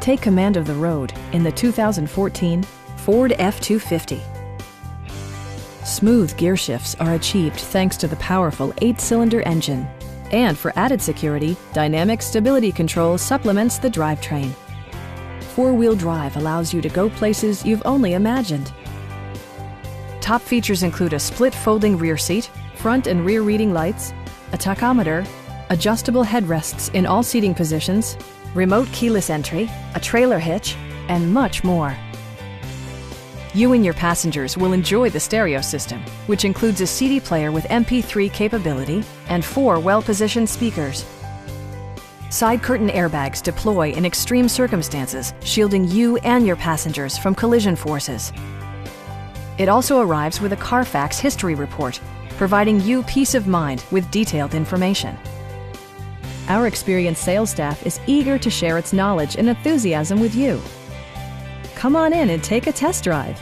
Take command of the road in the 2014 Ford F-250. Smooth gear shifts are achieved thanks to the powerful 8-cylinder engine. And for added security, dynamic stability control supplements the drivetrain. Four-wheel drive allows you to go places you've only imagined. Top features include a split folding rear seat, front and rear reading lights, a tachometer, adjustable headrests in all seating positions, remote keyless entry, a trailer hitch, and much more. You and your passengers will enjoy the stereo system, which includes a CD player with MP3 capability and 4 well-positioned speakers. Side curtain airbags deploy in extreme circumstances, shielding you and your passengers from collision forces. It also arrives with a Carfax history report, providing you peace of mind with detailed information. Our experienced sales staff is eager to share its knowledge and enthusiasm with you. Come on in and take a test drive.